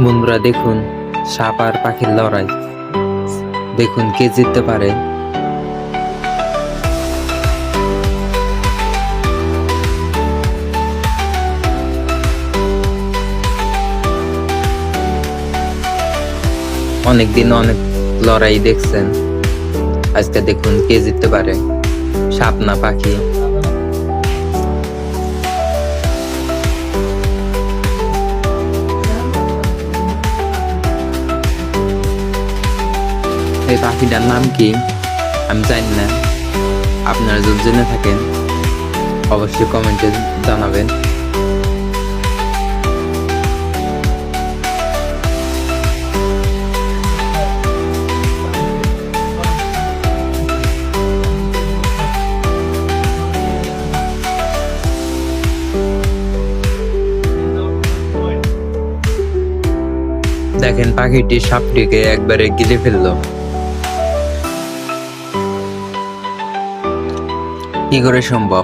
বন্ধুরা দেখুন, সাপ আর পাখির লড়াই। দেখুন কে জিততে পারে। অনেকদিন অনেক লড়াই দেখছেন, আজকে দেখুন কে জিততে পারে, সাপ না পাখি। এই পাখিটার নাম কি আমি জানি না, আপনারা যদি জেনে থাকেন অবশ্যই কমেন্টে জানাবেন। দেখেন পাখিটি সাপটিকে একবারে গিলে ফেললো। কি করে সম্ভব?